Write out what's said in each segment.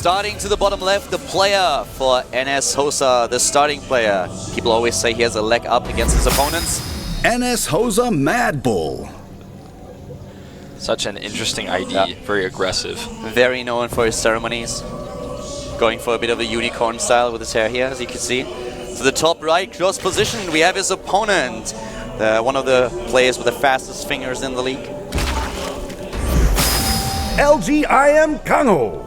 Starting to the bottom left, the player for NSH, the starting player. People always say he has a leg up against his opponents. NSH MadBull. Such an interesting ID, very aggressive. Very known for his ceremonies. Going for a bit of a unicorn style with his hair here, as you can see. To the top right, cross position, we have his opponent. One of the players with the fastest fingers in the league. LGIM KangHo.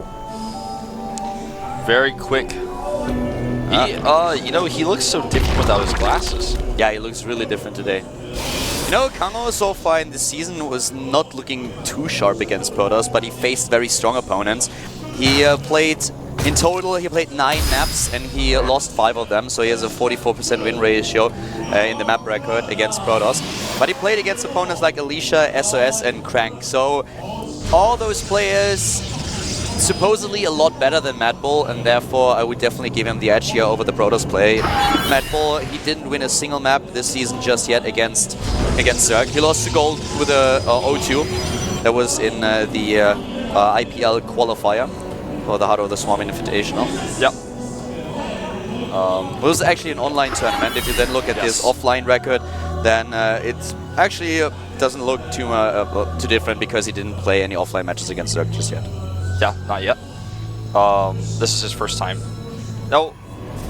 Very quick. You know, he looks so different without his glasses. Yeah, he looks really different today. You know, KangHo so far in this season was not looking too sharp against Protoss, but he faced very strong opponents. He played, in total, he played 9 maps and he lost 5 of them, so he has a 44% win ratio in the map record against Protoss. But he played against opponents like Alicia, SOS and Crank, so all those players supposedly a lot better than MadBull, and therefore I would definitely give him the edge here over the Protoss play. MadBull, he didn't win a single map this season just yet against Zerg. He lost to gold with a O2. That was in the IPL qualifier for the Heart of the Swarm Invitational. Yep. It was actually an online tournament. If you then look at this offline record, then it actually doesn't look too different because he didn't play any offline matches against Zerg just yet. Yeah, not yet. This is his first time. Now,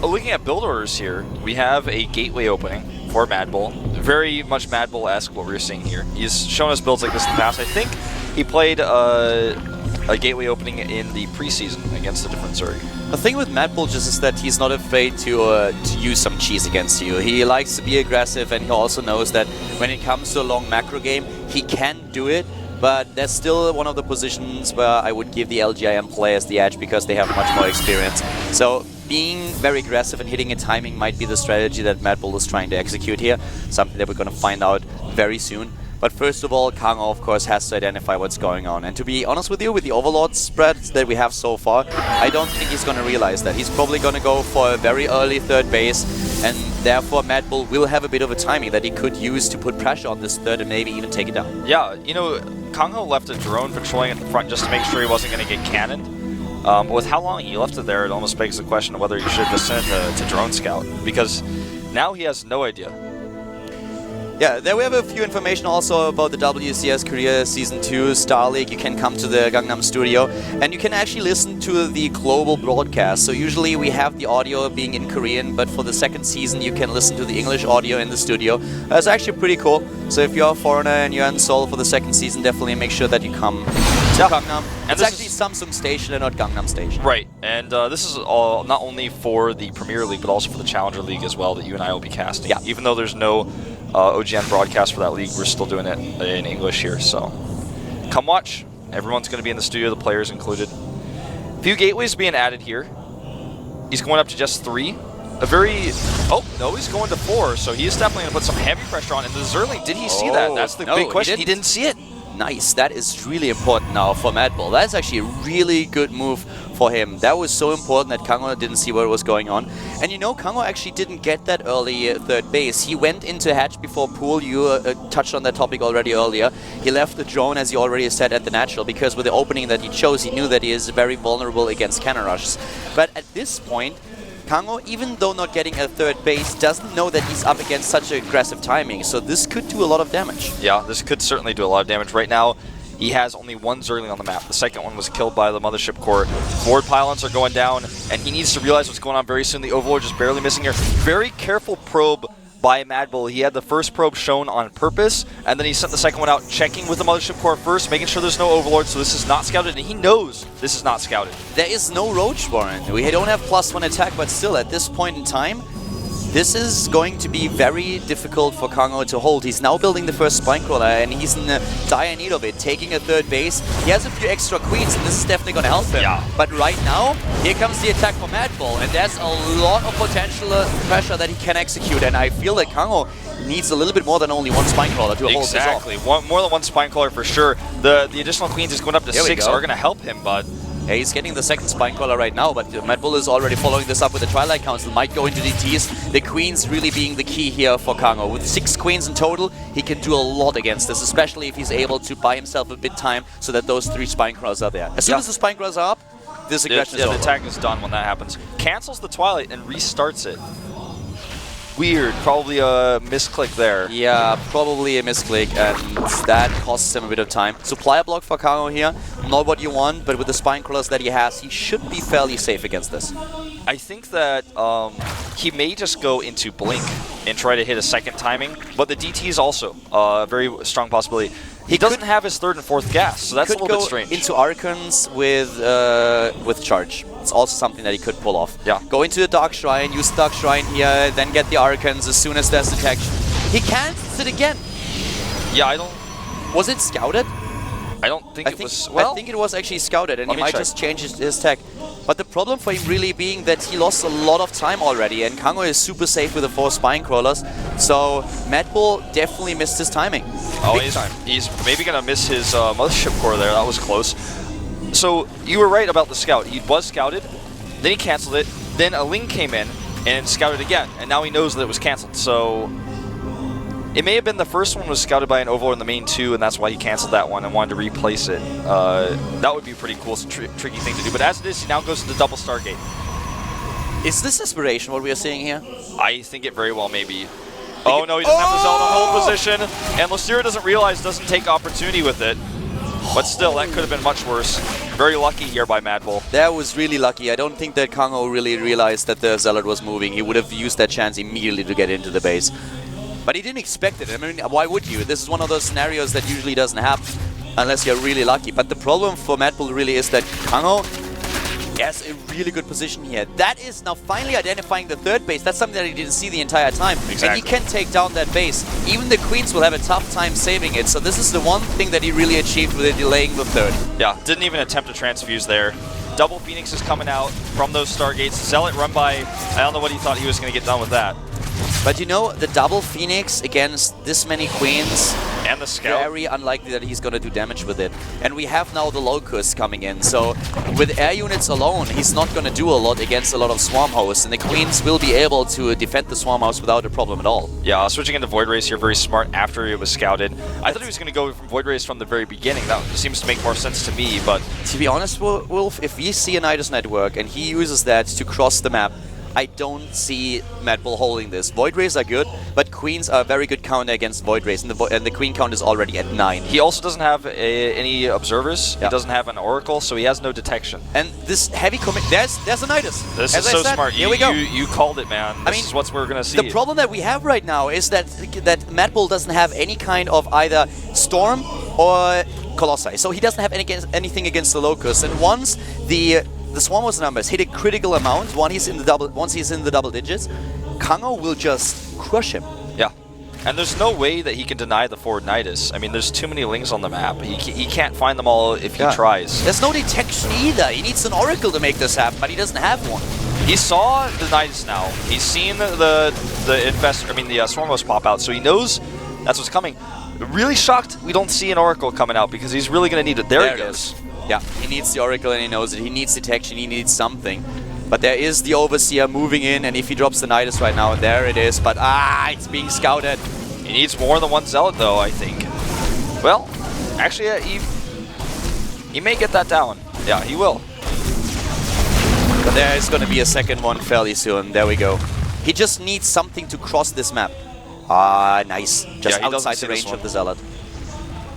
looking at build orders here, we have a gateway opening for MadBull. Very much MadBull-esque what we're seeing here. He's shown us builds like this in the past. I think he played a gateway opening in the preseason against a different Zerg. The thing with MadBull just is that he's not afraid to use some cheese against you. He likes to be aggressive, and he also knows that when it comes to a long macro game, he can do it. But that's still one of the positions where I would give the LGIM players the edge because they have much more experience. So being very aggressive and hitting a timing might be the strategy that MadBull is trying to execute here. Something that we're going to find out very soon. But first of all, KangHo, of course, has to identify what's going on. And to be honest with you, with the Overlord spreads that we have so far, I don't think he's going to realize that. He's probably going to go for a very early third base, and therefore MadBull will have a bit of a timing that he could use to put pressure on this third and maybe even take it down. Yeah, you know, KangHo left a drone patrolling at the front just to make sure he wasn't going to get cannoned. But with how long he left it there, it almost begs the question of whether he should just send it to Drone Scout, because now he has no idea. Yeah, there we have a few information also about the WCS Korea Season 2 Star League. You can come to the Gangnam studio and you can actually listen to the global broadcast. So usually we have the audio being in Korean, but for the second season you can listen to the English audio in the studio. That's actually pretty cool. So if you're a foreigner and you're in Seoul for the second season, definitely make sure that you come to Gangnam. And it's actually Samsung Station and not Gangnam Station. Right, and this is all not only for the Premier League, but also for the Challenger League as well that you and I will be casting. Yeah. Even though there's no OGN broadcast for that league, we're still doing it in English here, so come watch. Everyone's going to be in the studio, the players included. Few gateways being added here. He's going up to just 3. A very... Oh, no, he's going to 4, so he's definitely going to put some heavy pressure on. And the Zerling, did he see that? That's the big question. He didn't see it. Nice. That is really important now for MadBull. That's actually a really good move for him. That was so important that KangHo didn't see what was going on. And you know, KangHo actually didn't get that early third base. He went into hatch before pool. You touched on that topic already earlier. He left the drone, as you already said, at the natural, because with the opening that he chose, he knew that he is very vulnerable against cannon rushes. But at this point, KangHo, even though not getting a third base, doesn't know that he's up against such aggressive timing, so this could do a lot of damage. Yeah, this could certainly do a lot of damage. Right now, he has only 1 Zerling on the map. The second one was killed by the Mothership Core. Forward pylons are going down, and he needs to realize what's going on very soon. The Overlord just barely missing here. Very careful probe by MadBull. He had the first probe shown on purpose, and then he sent the second one out, checking with the Mothership Core first, making sure there's no Overlord, so this is not scouted, and he knows this is not scouted. There is no Roach Warren. We don't have +1 attack, but still, at this point in time, this is going to be very difficult for KangHo to hold. He's now building the first Spinecrawler, and he's in dire need of it, taking a third base. He has a few extra queens, and this is definitely going to help him. Yeah. But right now, here comes the attack from MadBull, and there's a lot of potential pressure that he can execute, and I feel that KangHo needs a little bit more than only 1 Spinecrawler to hold this off. Exactly, more than 1 Spinecrawler for sure. The additional queens is going up to 6 are going to help him, but... Yeah, he's getting the second Spinecrawler right now, but MadBull is already following this up with the Twilight Council. Might go into DTs. The queens really being the key here for KangHo. With 6 queens in total, he can do a lot against this, especially if he's able to buy himself a bit time so that those 3 Spinecrawlers are there. As soon as the Spinecrawlers are up, this aggression is the over. attack is done when that happens. Cancels the Twilight and restarts it. Weird. Probably a misclick there. Yeah, probably a misclick, and that costs him a bit of time. Supplier block for KangHo here, not what you want, but with the spine crawlers that he has, he should be fairly safe against this. I think that he may just go into Blink and try to hit a second timing, but the DT is also a very strong possibility. He doesn't have his third and fourth gas, so that's a little bit strange. Into Archons with charge. It's also something that he could pull off. Yeah. Go into the Dark Shrine, use the Dark Shrine here, then get the Archons as soon as there's detection. He can't it again. Yeah, I don't... Was it scouted? I don't think it was... Well, I think it was actually scouted, and let he me might check. just change his tech. But the problem for him really being that he lost a lot of time already, and KangHo is super safe with the 4 spine crawlers. So MadBull definitely missed his timing. Oh, he's maybe going to miss his Mothership Core there. That was close. So you were right about the scout. He was scouted, then he canceled it, then a Ling came in and scouted again, and now he knows that it was canceled. So it may have been the first one was scouted by an Overlord in the main 2, and that's why he canceled that one and wanted to replace it. That would be a pretty cool, tricky thing to do. But as it is, he now goes to the double Stargate. Is this Desperation what we are seeing here? I think it very well may be. Oh no, he doesn't have the Zelda hold position, and Lastira doesn't take opportunity with it. But still, that could have been much worse. Very lucky here by MadBull. That was really lucky. I don't think that KangHo really realized that the Zealot was moving. He would have used that chance immediately to get into the base. But he didn't expect it. I mean, why would you? This is one of those scenarios that usually doesn't happen unless you're really lucky. But the problem for MadBull really is that KangHo has a really good position here. That is now finally identifying the third base. That's something that he didn't see the entire time. Exactly. And he can take down that base. Even the Queens will have a tough time saving it. So this is the one thing that he really achieved with delaying the third. Yeah, didn't even attempt to transfuse there. Double Phoenix is coming out from those Stargates. Zealot run by, I don't know what he thought he was going to get done with that. But you know, the double Phoenix against this many Queens, and the Scout. very unlikely that he's going to do damage with it. And we have now the Locust coming in, so with air units alone, he's not going to do a lot against a lot of Swarm Hosts, and the Queens will be able to defend the Swarm House without a problem at all. Yeah, switching into Void Race here, very smart after it was scouted. I thought he was going to go from Void Race from the very beginning. That seems to make more sense to me, but... To be honest, Wolf, if we see a Nidus network and he uses that to cross the map, I don't see MadBull holding this. Void Rays are good, but Queens are a very good counter against Void Rays, and the Queen count is already at 9. He also doesn't have any Observers. Yeah. He doesn't have an Oracle, so he has no detection. And this heavy commit... There's a Nidus. This As is I so said, smart. Here we go. You called it, man. This is what we're going to see. The problem that we have right now is that MadBull doesn't have any kind of either Storm or Colossi. So he doesn't have anything against the Locust. And once the Swarm Host numbers hit a critical amount, once he's in the double digits, KangHo will just crush him. Yeah. And there's no way that he can deny the forward Nidus. I mean, there's too many Lings on the map. He can't find them all if he tries. There's no detection either. He needs an Oracle to make this happen, but he doesn't have one. He saw the Nidus now. He's seen the Swarm Host pop out, so he knows that's what's coming. Really shocked we don't see an Oracle coming out because he's really going to need it. There he goes. Yeah, he needs the Oracle and he knows it. He needs detection, he needs something. But there is the Overseer moving in, and if he drops the Nidus right now, there it is. But it's being scouted. He needs more than one Zealot though, I think. Well, actually, he may get that down. Yeah, he will. But there is going to be a second one fairly soon. There we go. He just needs something to cross this map. Nice. Just outside the range of the Zealot.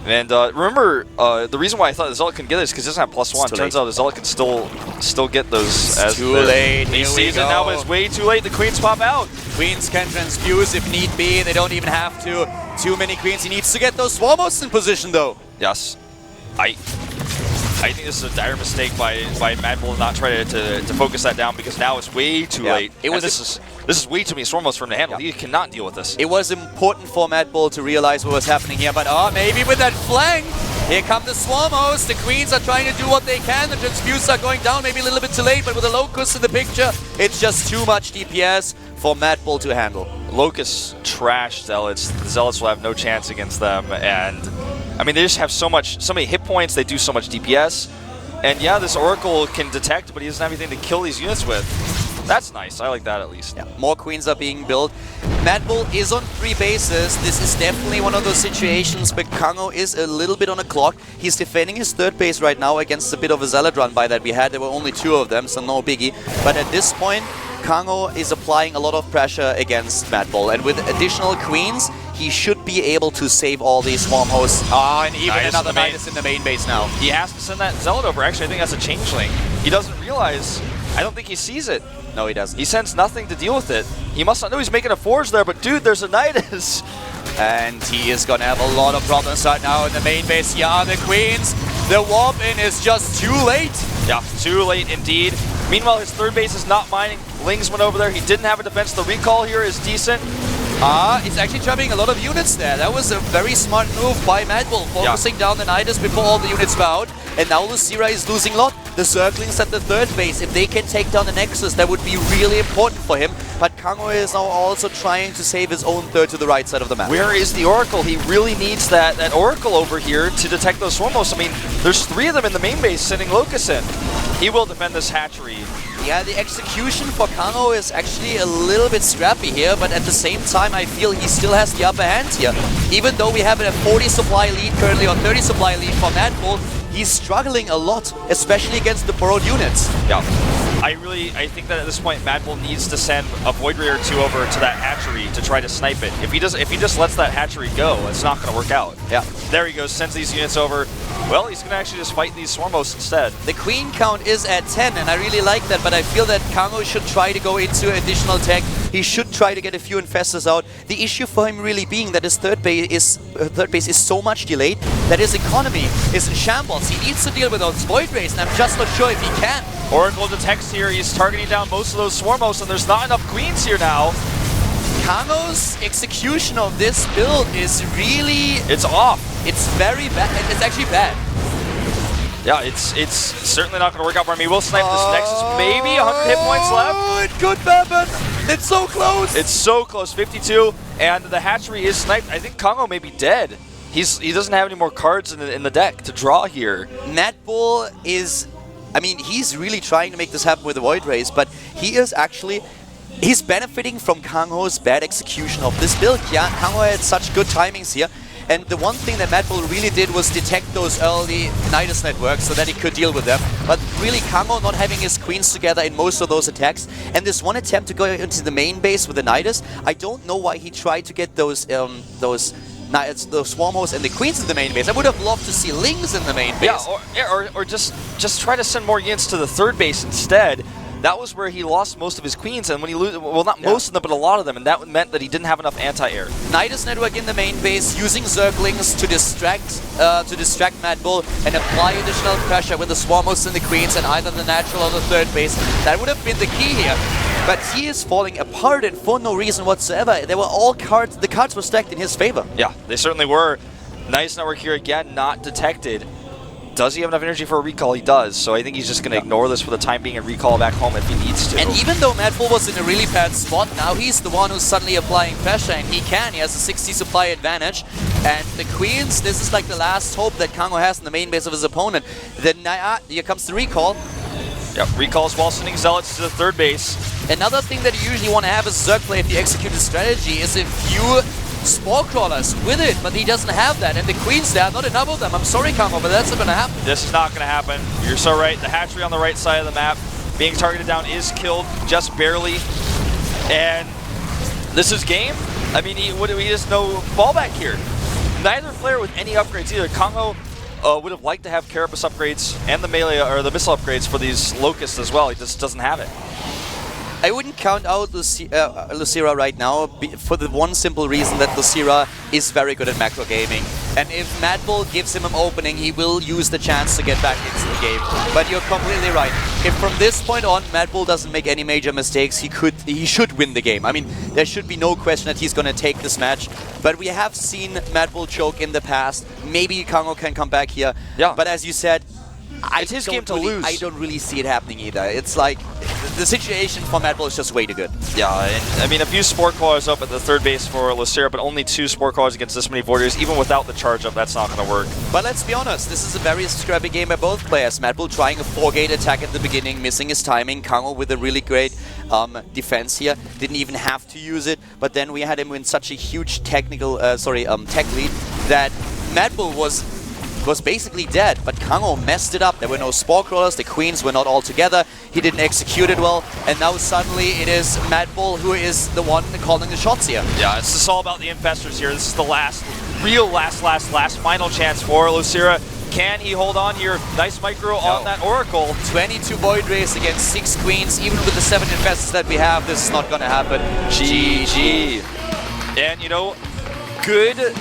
And remember, the reason why I thought the Zealot couldn't get this is because he doesn't have +1. Turns out the Zealot can still get those. It's too late. He sees it now, but it's way too late. The Queens pop out. Queens can transfuse if need be. They don't even have to. Too many Queens. He needs to get those Swarm Hosts in position, though. Yes. I think this is a dire mistake by MadBull not trying to focus that down because now it's way too late. This is way too many Swarm Hosts for him to handle. He cannot deal with this. It was important for MadBull to realize what was happening here, but maybe with that flank. Here come the Swarm Hosts. The Queens are trying to do what they can. The Transfuse are going down, maybe a little bit too late, but with the Locust in the picture, it's just too much DPS for MadBull to handle. Locust trash Zealots. The Zealots will have no chance against them, and I mean, they just have so many hit points, they do so much DPS. And yeah, this Oracle can detect, but he doesn't have anything to kill these units with. That's nice. I like that at least. Yeah. More Queens are being built. MadBull is on 3 bases. This is definitely one of those situations where KangHo is a little bit on a clock. He's defending his 3rd base right now against a bit of a Zealot run by that we had. There were only 2 of them, so no biggie. But at this point, KangHo is applying a lot of pressure against MadBull, and with additional queens, he should be able to save all these swarm hosts. Oh, and even Another Nidus in the main base now. He has to send that Zealot over. Actually, I think that's a changeling. He doesn't realize. I don't think he sees it. No, he doesn't. He sends nothing to deal with it. He must not know he's making a forge there, but dude, there's a Nidus. And he is gonna have a lot of problems right now in the main base. Here are the queens. The warp in is just too late. Yeah, too late indeed. Meanwhile, his 3rd base is not mining. Lings went over there. He didn't have a defense. The recall here is decent. He's actually trapping a lot of units there. That was a very smart move by MadBull, focusing down the Nidus before all the units were out. And now Lucira is losing a lot. The Zerglings at the 3rd base, if they can take down the Nexus, that would be really important for him. But KangHo is now also trying to save his own 3rd to the right side of the map. Where is the Oracle? He really needs that Oracle over here to detect those Swarmos. I mean, there's 3 of them in the main base sending Locust in. He will defend this hatchery. Yeah, the execution for KangHo is actually a little bit scrappy here, but at the same time, I feel he still has the upper hand here. Even though we have a 40 supply lead currently, or 30 supply lead for MadBull, he's struggling a lot, especially against the borrowed units. Yeah. I think that at this point, MadBull needs to send a Void Ray or 2 over to that hatchery to try to snipe it. If he just lets that hatchery go, it's not going to work out. Yeah. There he goes, sends these units over. Well, he's going to actually just fight these Swarmos instead. The queen count is at 10, and I really like that, but I feel that KangHo should try to go into additional tech. He should try to get a few infestors out. The issue for him really being that his 3rd base is so much delayed that his economy is in shambles. He needs to deal with those Void Rays, and I'm just not sure if he can. Oracle detects here. He's targeting down most of those Swarmos, and there's not enough queens here now. KangHo's execution of this build is really... It's off. It's very bad. It's actually bad. Yeah, it's certainly not going to work out for him. He will snipe this Nexus. Maybe 100 hit points left. Oh, it could happen. It's so close. It's so close. 52, and the hatchery is sniped. I think KangHo may be dead. He doesn't have any more cards in the deck to draw here. MadBull is... I mean, he's really trying to make this happen with the Void Rays, but he is actually... He's benefiting from KangHo's bad execution of this build. Yeah, KangHo had such good timings here. And the one thing that MadBull really did was detect those early Nidus networks so that he could deal with them. But really, KangHo not having his queens together in most of those attacks. And this one attempt to go into the main base with the Nidus, I don't know why he tried to get those Swarmos and the queens in the main base. I would have loved to see Lings in the main base. Yeah, or just try to send more units to the 3rd base instead. That was where he lost most of his queens, and when he well, not most of them, but a lot of them, and that meant that he didn't have enough anti-air. Nidus network in the main base, using Zerglings to distract MadBull and apply additional pressure with the Swarmos and the queens and either the natural or the 3rd base. That would have been the key here. But he is falling apart and for no reason whatsoever. They were all cards, the cards were stacked in his favor. Yeah, they certainly were. Nice network here again, not detected. Does he have enough energy for a recall? He does, so I think he's just going to ignore this for the time being and recall back home if he needs to. And even though MadBull was in a really bad spot, now he's the one who's suddenly applying pressure, and he has a 60 supply advantage. And the queens, this is like the last hope that KangHo has in the main base of his opponent. Then here comes the recall. Yep, recalls while sending Zealots to the 3rd base. Another thing that you usually want to have as Zerg play if you execute the strategy is a few Spore Crawlers with it, but he doesn't have that. And the queens there, not enough of them. I'm sorry, KangHo, but that's not going to happen. This is not going to happen. You're so right. The hatchery on the right side of the map being targeted down is killed just barely. And this is game. I mean, he has no fallback here. Neither player with any upgrades either. KangHo would have liked to have Carapace upgrades and the melee or the missile upgrades for these Locusts as well. He just doesn't have it. I wouldn't count out Lucira right now for the one simple reason that Lucira is very good at macro gaming. And if MadBull gives him an opening, he will use the chance to get back into the game. But you're completely right. If from this point on MadBull doesn't make any major mistakes, he should win the game. I mean, there should be no question that he's going to take this match. But we have seen MadBull choke in the past. Maybe KangHo can come back here. Yeah. But as you said, it's his game to lose. I don't really see it happening either. It's like the situation for MadBull is just way too good. Yeah, and I mean, a few Spore Crawlers up at the 3rd base for Lucira, but only 2 Spore Crawlers against this many Voiders. Even without the charge up, that's not going to work. But let's be honest, this is a very scrappy game by both players. MadBull trying a 4-gate attack at the beginning, missing his timing. KangHo with a really great defense here. Didn't even have to use it, but then we had him in such a huge technical, tech lead that MadBull was basically dead, but KangHo messed it up. There were no Spore Crawlers, the Queens were not all together, he didn't execute it well, and now suddenly it is MadBull who is the one calling the shots here. Yeah, it's just all about the Infestors here. This is the last final chance for Lucira. Can he hold on here? Nice micro on that Oracle. 22 Void Rays against 6 Queens, even with the 7 Infestors that we have, this is not gonna happen. GG. And you know, good